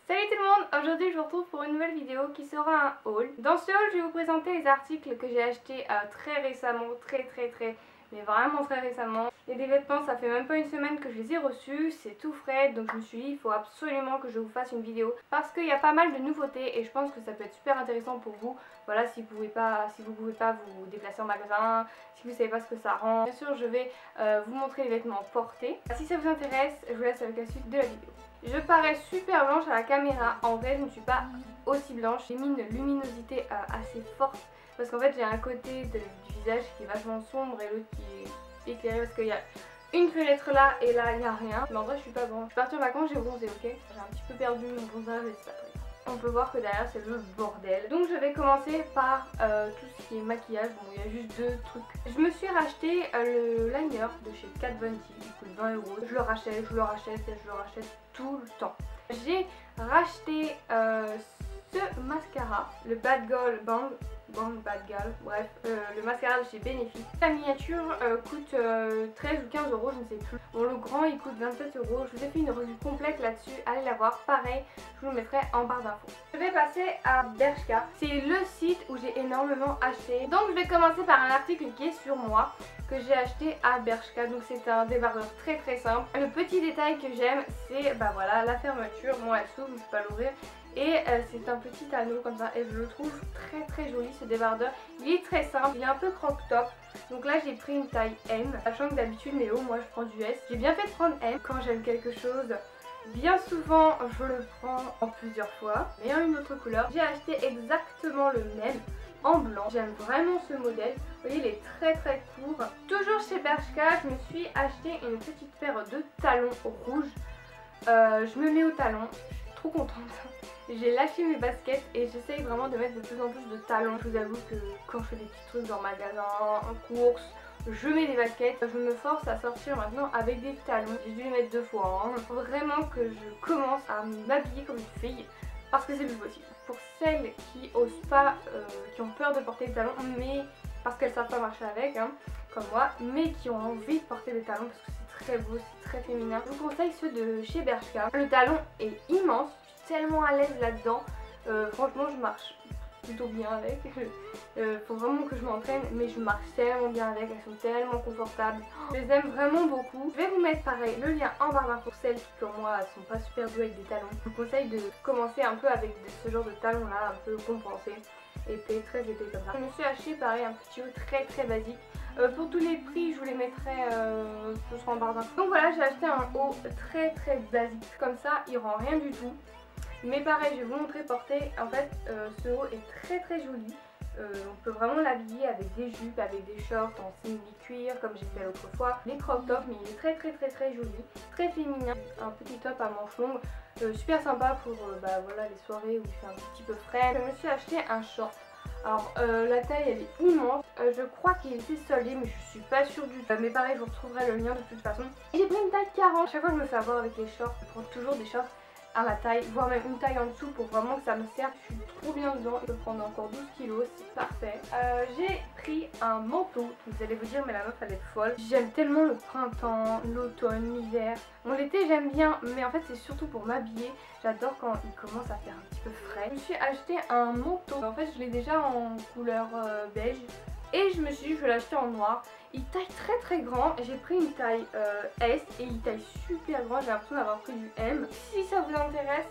Salut tout le monde, aujourd'hui je vous retrouve pour une nouvelle vidéo qui sera un haul. Dans ce haul je vais vous présenter les articles que j'ai achetés très récemment, mais vraiment très récemment. Et des vêtements, ça fait même pas une semaine que je les ai reçus, c'est tout frais, donc je me suis dit il faut absolument que je vous fasse une vidéo parce qu'il y a pas mal de nouveautés et je pense que ça peut être super intéressant pour vous. Voilà, si vous pouvez pas vous déplacer en magasin, si vous savez pas ce que ça rend. Bien sûr je vais vous montrer les vêtements portés. Si ça vous intéresse, je vous laisse avec la suite de la vidéo. Je parais super blanche à la caméra, en vrai je ne suis pas aussi blanche. J'ai mis une luminosité assez forte parce qu'en fait j'ai un côté du visage qui est vachement sombre et l'autre qui est éclairé parce qu'il y a une fenêtre là et là il n'y a rien. Mais en vrai je suis pas blanche. Je suis partie en vacances, j'ai bronzé, ok. J'ai un petit peu perdu mon bronzage mais c'est pas très grave. On peut voir que derrière c'est le bordel. Donc je vais commencer par tout ce qui est maquillage. Bon il y a juste deux trucs. Je me suis racheté le liner de chez Kat Von D. Il coûte 20 €. Je le rachète tout le temps. J'ai racheté ce mascara, le Bad Girl Bang Bad Girl, bref, le mascara de chez Benefit. La miniature coûte 13 ou 15 €, je ne sais plus. Bon, le grand il coûte 27 €. Je vous ai fait une revue complète là-dessus, allez la voir. Pareil, je vous le mettrai en barre d'infos. Je vais passer à Bershka. C'est le site où j'ai énormément acheté. Donc je vais commencer par un article qui est sur moi, que j'ai acheté à Bershka. Donc c'est un débardeur très simple. Le petit détail que j'aime, c'est bah voilà, la fermeture. Bon, elle s'ouvre, je ne peux pas l'ouvrir. Et c'est un petit anneau comme ça et je le trouve très joli ce débardeur. Il est très simple, il est un peu crop top. Donc là j'ai pris une taille M, sachant que d'habitude mes hauts moi je prends du S. J'ai bien fait de prendre M quand j'aime quelque chose. Bien souvent je le prends en plusieurs fois, mais en une autre couleur. J'ai acheté exactement le même en blanc. J'aime vraiment ce modèle. Vous voyez il est très court. Toujours chez Bershka, je me suis acheté une petite paire de talons rouges. Je me mets au talon, je suis trop contente. J'ai lâché mes baskets et j'essaye vraiment de mettre de plus en plus de talons. Je vous avoue que quand je fais des petits trucs dans le magasin, en course, je mets des baskets. Je me force à sortir maintenant avec des talons. J'ai dû les mettre 2 fois. Il faut vraiment que je commence à m'habiller comme une fille parce que c'est plus possible. Pour celles qui osent pas, qui ont peur de porter des talons, mais parce qu'elles savent pas marcher avec, comme moi, mais qui ont envie de porter des talons parce que c'est très beau, c'est très féminin. Je vous conseille ceux de chez Bershka. Le talon est immense. Tellement à l'aise là-dedans, franchement je marche plutôt bien avec, faut vraiment que je m'entraîne mais je marche tellement bien avec, elles sont tellement confortables, je les aime vraiment beaucoup. Je vais vous mettre pareil le lien en barre pour celles qui comme moi sont pas super douées avec des talons. Je vous conseille de commencer un peu avec ce genre de talons là, un peu compensé, épais, très épais comme ça. Je me suis acheté pareil un petit haut très basique. Pour tous les prix je vous les mettrai ce sera en barre d'infos. Donc voilà, j'ai acheté un haut très basique comme ça, il rend rien du tout. Mais pareil, je vais vous montrer porter. En fait, ce haut est très joli. On peut vraiment l'habiller avec des jupes, avec des shorts en simili-cuir comme j'ai fait l'autre fois. Des crop tops, mais il est très joli. Très féminin. Un petit top à manches longues. Super sympa pour voilà, les soirées où il fait un petit peu frais. Je me suis acheté un short. Alors la taille elle est immense, je crois qu'il était soldé mais je suis pas sûre du tout. Mais pareil, je vous retrouverai le lien de toute façon. Et j'ai pris une taille 40. Chaque fois que je me fais avoir avec les shorts, je prends toujours des shorts à ma taille, voire même une taille en dessous pour vraiment que ça me serve. Je suis trop bien dedans, je peux prendre encore 12 kilos, c'est parfait. J'ai pris un manteau, vous allez vous dire mais la meuf elle est folle. J'aime tellement le printemps, l'automne, l'hiver. Bon l'été j'aime bien mais en fait c'est surtout pour m'habiller. J'adore quand il commence à faire un petit peu frais. Je me suis acheté un manteau, en fait je l'ai déjà en couleur beige. Et je me suis dit je vais l'acheter en noir. Il taille très grand. J'ai pris une taille S et il taille super grand. J'ai l'impression d'avoir pris du M. Si ça vous intéresse,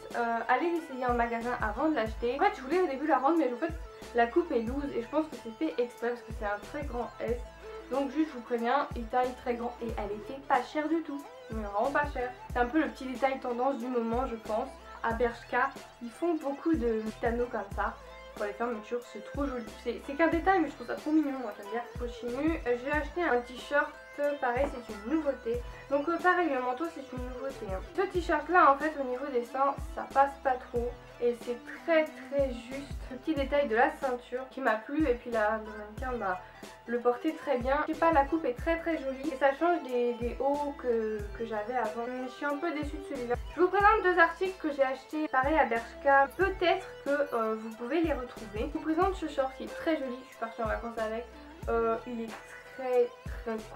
allez l'essayer en magasin avant de l'acheter. En fait je voulais au début la rendre mais en fait la coupe est loose et je pense que c'est fait exprès parce que c'est un très grand S. Donc juste je vous préviens, il taille très grand et elle était pas chère du tout. Mais vraiment pas chère. C'est un peu le petit détail tendance du moment je pense. À Bershka, ils font beaucoup de petits anneaux comme ça. Pour les fermetures, c'est trop joli. C'est qu'un détail mais je trouve ça trop mignon, moi j'aime bien. Continue, j'ai acheté un t-shirt, pareil c'est une nouveauté. Donc pareil le manteau c'est une nouveauté. Ce t-shirt là en fait au niveau des seins ça passe pas trop. Et c'est très juste. Le petit détail de la ceinture qui m'a plu et puis là le mannequin le portait très bien. Je sais pas, la coupe est très jolie et ça change des hauts que j'avais avant. Je suis un peu déçue de celui-là. Je vous présente deux articles que j'ai achetés pareil à Bershka. Peut-être que vous pouvez les retrouver. Je vous présente ce short qui est très joli. Je suis partie en vacances avec. Il est très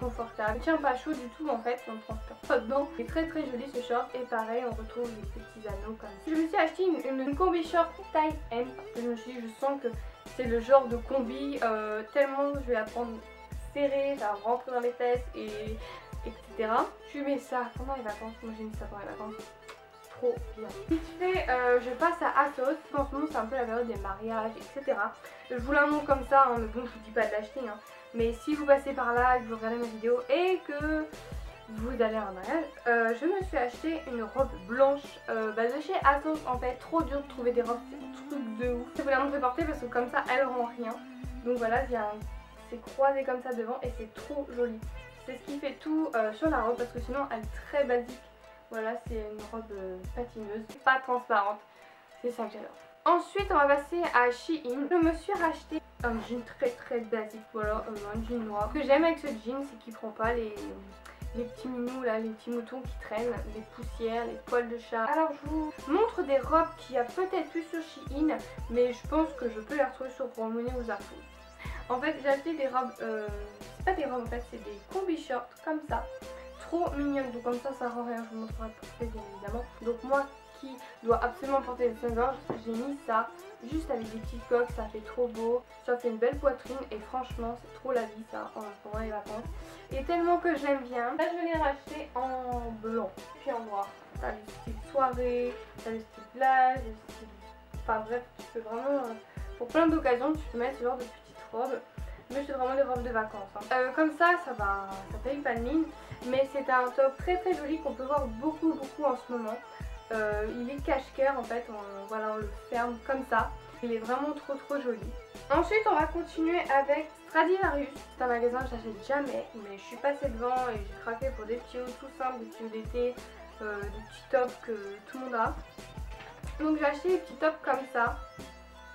confortable. Il tient pas chaud du tout en fait, on ne transpire pas dedans. C'est très joli ce short et pareil on retrouve les petits anneaux comme ça. Je me suis acheté une combi short taille M parce que je me suis dit je sens que c'est le genre de combi tellement je vais la prendre serrée, ça va rentrer dans les fesses et etc. Je mets ça pendant les vacances, moi j'ai mis ça pendant les vacances. Trop bien. Vite fait, je passe à Asos. En ce moment c'est un peu la période des mariages, etc. Je vous la montre comme ça, hein, mais bon je vous dis pas de l'acheter. Hein. Mais si vous passez par là et que vous regardez ma vidéo et que vous allez à un mariage, je me suis acheté une robe blanche de chez Asos. En fait, trop dur de trouver des robes, c'est un truc de ouf. Je vous la montrer porter parce que comme ça elle rend rien. Donc voilà, c'est croisé comme ça devant et c'est trop joli. C'est ce qui fait tout sur la robe parce que sinon elle est très basique. Voilà, c'est une robe patineuse, pas transparente, c'est ça que j'adore. Ensuite, on va passer à Shein. Je me suis racheté un jean très basique, voilà, un jean noir. Ce que j'aime avec ce jean, c'est qu'il prend pas les petits minous là, les petits moutons qui traînent, les poussières, les poils de chat. Alors je vous montre des robes qu'il y a peut-être plus sur Shein, mais je pense que je peux les retrouver sur Promoné ou Zafou. En fait, j'ai acheté des robes, c'est pas des robes en fait, c'est des combi shorts comme ça. Trop mignonne, donc comme ça rend rien, je vous montrerai porter bien évidemment. Donc moi qui dois absolument porter le soutien-gorge, j'ai mis ça juste avec des petites coques, ça fait trop beau, ça fait une belle poitrine et franchement c'est trop la vie ça pendant les vacances. Et tellement que j'aime bien, là je l'ai racheté en blanc puis en noir. T'as le style soirée, t'as le style plage, le style... Enfin bref, tu peux vraiment, pour plein d'occasions tu peux mettre ce genre de petites robes. Mais c'est vraiment des robes de vacances. Hein. Comme ça va, ça paye pas de mine. Mais c'est un top très joli qu'on peut voir beaucoup en ce moment. Il est cache-cœur en fait, voilà, on le ferme comme ça. Il est vraiment trop joli. Ensuite on va continuer avec Stradivarius. C'est un magasin que j'achète jamais, mais je suis passée devant et j'ai craqué pour des petits hauts tout simples, des petits hauts d'été, des petits tops que tout le monde a. Donc j'ai acheté des petits tops comme ça.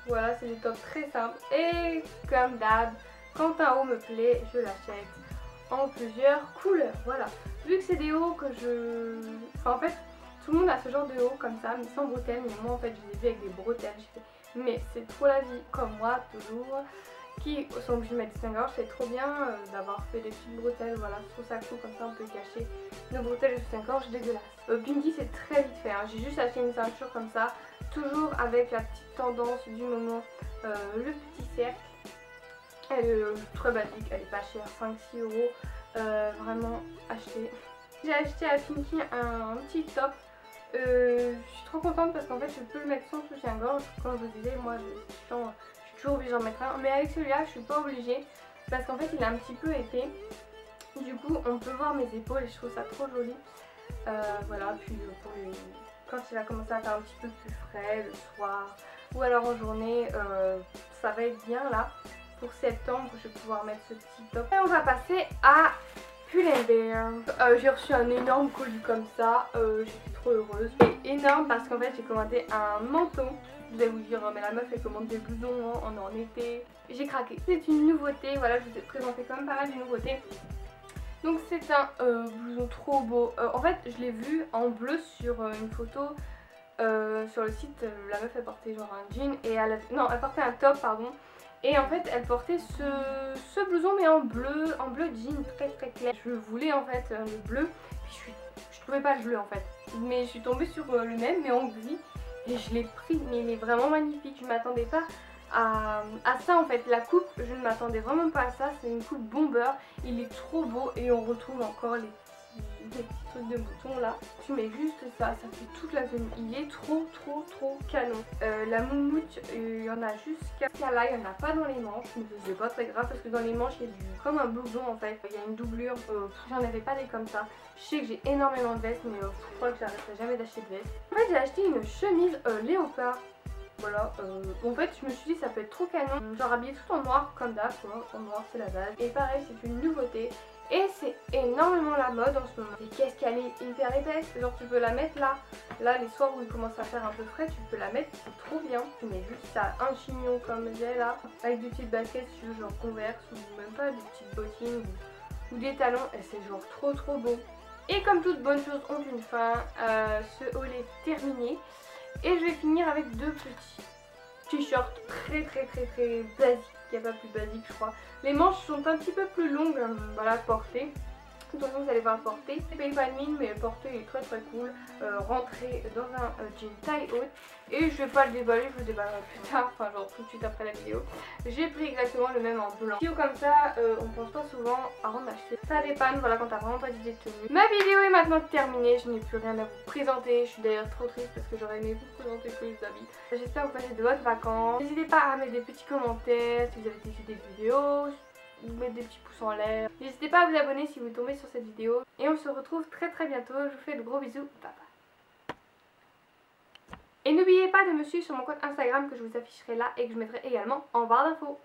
Voilà, c'est des tops très simples. Et comme d'hab, quand un haut me plaît, je l'achète en plusieurs couleurs. Voilà. Vu que c'est des hauts que je... Enfin, en fait, tout le monde a ce genre de haut comme ça, mais sans bretelles. Mais moi, en fait, je les ai vus avec des bretelles. Je fais, mais c'est trop la vie, comme moi, toujours. Qui sont obligés de mettre des soutiens-gorge, c'est trop bien d'avoir fait des petites bretelles. Voilà, je trouve ça cool, comme ça on peut cacher nos bretelles et soutiens-gorge dégueulasses. Pinky, c'est très vite fait. Hein. J'ai juste acheté une ceinture comme ça, toujours avec la petite tendance du moment, le petit cercle. Elle est très basique, elle est pas chère, 5-6 euros, vraiment acheté. J'ai acheté à Pinky un petit top. Je suis trop contente parce qu'en fait je peux le mettre sans soutien-gorge. Comme je vous disais, moi je suis toujours obligée d'en mettre un. Mais avec celui-là je suis pas obligée parce qu'en fait il est un petit peu épais. Du coup on peut voir mes épaules et je trouve ça trop joli. Voilà, puis quand il va commencer à faire un petit peu plus frais le soir ou alors en journée, ça va être bien là. Pour septembre, je vais pouvoir mettre ce petit top. Et on va passer à Pull&Bear. J'ai reçu un énorme colis comme ça. J'étais trop heureuse. C'est énorme parce qu'en fait j'ai commandé un manteau. Vous allez vous dire, mais la meuf elle commande des blousons, hein, on est en été. J'ai craqué. C'est une nouveauté. Voilà, je vous ai présenté quand même pas mal de nouveautés. Donc c'est un blouson trop beau. En fait je l'ai vu en bleu sur une photo. Sur le site, la meuf elle portait genre un jean et elle portait un top pardon. Et en fait elle portait ce blouson mais en bleu jean très clair. Je voulais en fait le bleu, puis je trouvais pas le bleu en fait. Mais je suis tombée sur le même mais en gris et je l'ai pris, mais il est vraiment magnifique. Je m'attendais pas à ça en fait. La coupe, je ne m'attendais vraiment pas à ça, c'est une coupe bomber. Il est trop beau et on retrouve encore les petits trucs de boutons là. Tu mets juste ça fait toute la tenue. Il est trop canon. La moumoute, il y en a jusqu'à là, il n'y en a pas dans les manches, mais c'est pas très grave parce que dans les manches il y a comme un blouson en fait. Il y a une doublure, j'en avais pas des comme ça. Je sais que j'ai énormément de vestes, mais je crois que j'arrêterai jamais d'acheter de vestes. En fait j'ai acheté une chemise léopard. Voilà, en fait je me suis dit ça peut être trop canon. Genre habillé tout en noir comme d'hab, en noir c'est la base. Et pareil c'est une nouveauté. Et c'est énormément la mode en ce moment. Et qu'est-ce qu'elle est hyper épaisse. Genre tu peux la mettre là. Là les soirs où il commence à faire un peu frais, tu peux la mettre, c'est trop bien. Tu mets juste ça, un chignon comme j'ai là. Avec des petites baskets si tu veux, genre Converse ou même pas, des petites bottines ou des talons. Et c'est genre trop beau. Et comme toute bonne chose ont une fin, ce haul est terminé. Et je vais finir avec deux petits t-shirts très basiques qu'il n'y a pas plus basique je crois. Les manches sont un petit peu plus longues, voilà, portée. De toute façon vous allez voir porter, c'est pas une mine mais porter est très très cool, rentrer dans un jean taille haute et je vais pas le déballer, je le déballerai plus tard, enfin genre tout de suite après la vidéo. J'ai pris exactement le même en blanc. Vidéo comme ça, on pense pas souvent avant d'acheter. Ça dépanne, voilà, quand t'as vraiment pas d'idée de tenue. Ma vidéo est maintenant terminée, je n'ai plus rien à vous présenter, je suis d'ailleurs trop triste parce que j'aurais aimé vous présenter tous les habits. J'espère que vous passez de bonnes vacances, n'hésitez pas à mettre des petits commentaires si vous avez des idées de vidéos, mettre des petits pouces en l'air. N'hésitez pas à vous abonner si vous tombez sur cette vidéo. Et on se retrouve très très bientôt. Je vous fais de gros bisous. Bye bye. Et n'oubliez pas de me suivre sur mon compte Instagram que je vous afficherai là et que je mettrai également en barre d'infos.